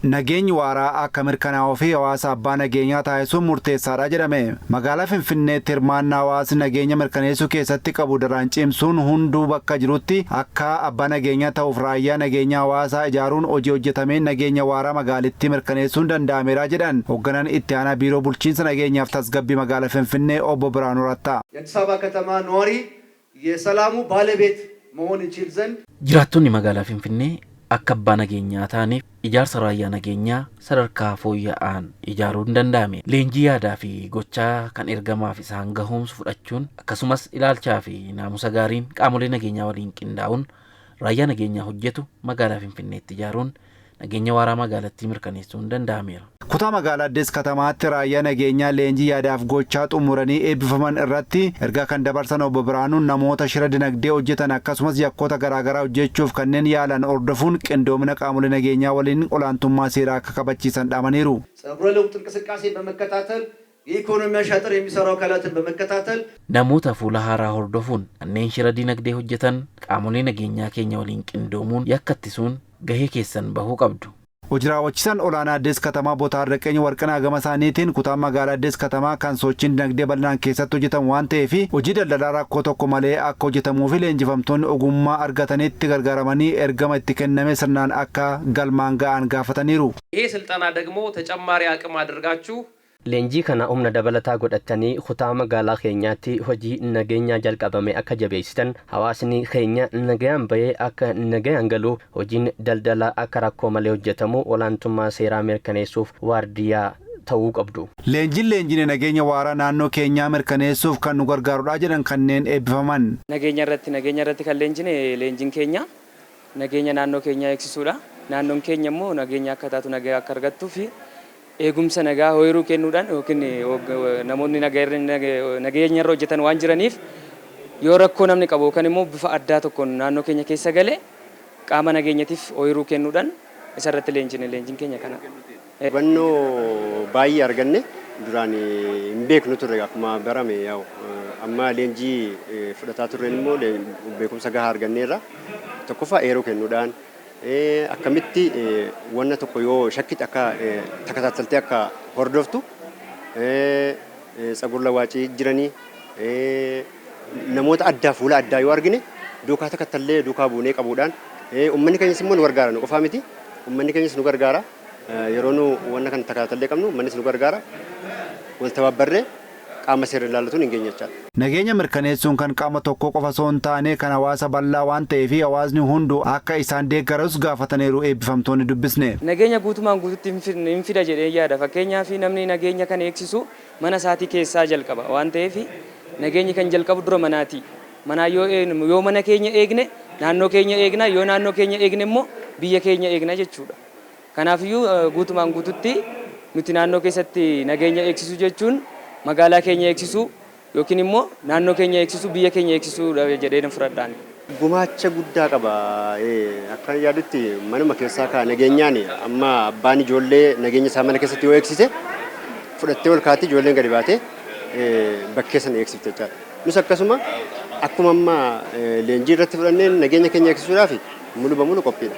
Nageenyi waaraa akka mirkanaa'uu fi hawaasa abbaa nageenyaa taasisuun murteessaadha jedhame. Magaalaa Finfinneetti hirmaannaa hawaasni nageenya mirkaneessuu keessatti qabu daraan cimsuun hunduu bakka jirutti akka abbaa nageenyaa ta'uuf raayyaa nageenya hawaasaa ijaaruun hojii hojjetameen nageenya waaraa magaalittii mirkaneessuun danda'ameera jedhan hoogganaan itti aanaa biiroo bulchiinsa nageenyaaf tasgabbii magaalaa Finfinnee obbo Biraanuu Rattaa. የአዲስ አበባ ከተማ ነዋሪ የሰላሙ ባለቤት መሆን ይችል ዘንድ jiraattonni magaalaa Finfinnee akka abbaa nageenyaa ta'aniif ijaarsa raayyaa nageenyaa sadarkaa fooyya'aan ijaaruun danda'ame. Leenjii yaadaa fi gochaa kan ergamaaf isaan gahoomsu fudhachuun akkasumas ilaalchaa fi naamusa gaariin qaamolee nageenyaa waliin qindaa'uun raayyaa nageenyaa hojjetu magaalaa Finfinneetti ijaaruun nageenya waaraa magaalattii mirkaneessuun danda'ameera. Kutaa magaalaa Addis Katamaatti raayyaa nageenyaa leenjii yaadaaf gochaa xumuranii eebbifaman irratti erga kan dabarsan obbo Biraanuun namoota shira dinagdee hojjetan akkasumas yakkoota garaagaraa hojjechuuf kanneen yaalan hordofuun qindoomina qaamolee nageenyaa waliin olaantummaa seeraa akka kabachiisan dhaamaniiru. ጸጉረ ለውጥ እንቅስቃሴ በመከታተል የኢኮኖሚ አሻጥር የሚሰሩ አካላትን በመከታተል namoota fuula haaraa hordofuun kanneen shira dinagdee hojjetan qaamolee nageenyaa keenya waliin qindoomuun yakka ittisuun gahee keessan bahuu qabdu. Hojii raawwachiisaan olaanaa Addis Katamaa Botaar Raqeenya Warqinaa gama isaaniitiin kutaan magaalaa Addis Katamaa kan sochiin dinagdee bal'inaan keessatti hojjetamu waan ta'eef hojii daldalaa rakkoo tokko malee akka hojjetamuu fi leenjifamtoonni ogummaa argatanitti gargaaramanii ergama itti kenname sirnaan akka galmaan ga'an gaafataniiru. ይሄ ስልጠና ደግሞ ተጨማሪ አቅም አድርጋችሁ leenjii kana humna dabalataa godhatanii kutaa magaalaa keenyaatti hojii nageenyaa jalqabame akka jabeessitan hawaasni keenya nagayaan bahee akka nagayaan galu hojiin daldalaa akka rakkoo malee hojjetamu olaantummaa seeraa mirkaneessuuf waardiyyaa ta'uu qabdu. Leenjiin nageenya waaraa naannoo keenyaa mirkaneessuuf kan nu gargaarudha jedhan kanneen eebbifaman. Nageenya irratti kan leenjiin keenya nageenya naannoo keenyaa eegsisuudha. Naannoon keenya immoo nageenya akka taatu nagaa akka argattuu fi eegumsa nagaa hoyiruu kennuudhaan yookiin namoonni nageenya irra hojjetan waan jiraniif yoo rakkoo namni qabu yookaan immoo bifa addaa tokkoon naannoo keenya keessa galee qaama nageenyatiif hoyiruu kennuudhaan isarratti leenjiin keenya kana. Hubannoo baay'ee arganne duraan hin beeknu turre akkuma barame yaa'u amma leenjii fudhataa turreen immoo beekumsa gahaa arganneerra tokkoffaa eeruu kennuudhaan akkamitti wanna tokko yoo shakkiti akka takataataltee akka hordoftu ጸጉር ለዋጪ jiranii namoota addaa fuula addaa yoo argine duukaa takattallee duukaa buunee qabuudhaan uummanni keenyas immoo nu gargaara nu qofaa miti uummanni keenyas nu gargaara yeroo nu wanna kan takattallee qabnu uummannis nu gargaara wal tabaabbarree qaama seera ilaallatuun hin geenyechaa. Nageenya mirkaneessuun kan qaama tokko qofa osoo hin taane kan hawaasa bal'aa waan ta'eef hawaasni hunduu akka isaan deeggarus gaafataniiru eebbifamtoonni dubbisne. Nageenya guutumaan guututti hin fida jedhee yaada. Fakkeenyaaf namni nageenya kan eegsisu mana isaatii keessaa jalqaba waan ta'eef nageenyi kan jalqabu dura manaati. Manaa yoo mana keenya eegne naannoo keenya eegna yoo naannoo keenya eegne immoo biyya keenya eegna jechuudha. Kanaafiyyuu guutumaan guututti nuti naannoo keessatti nageenya eegsisu jechuun magaalaa keenya eegsisu yookiin immoo naannoo keenya eegsisu biyya keenya eegsisu jedhee nan fudhadhaan. Gumaacha guddaa qaba akka yaadutti manuma keessaa kaa nageenyaan amma abbaan ijoollee nageenya isaa mana keessatti yoo eegsise fudhattee ol kaatti ijoolleen gadi baatee bakkee sana eegsifte jechaadha. Nus akkasuma akkuma amma leenjii irratti fudhanneen nageenya keenya eegsisuudhaaf mulu qophiidha.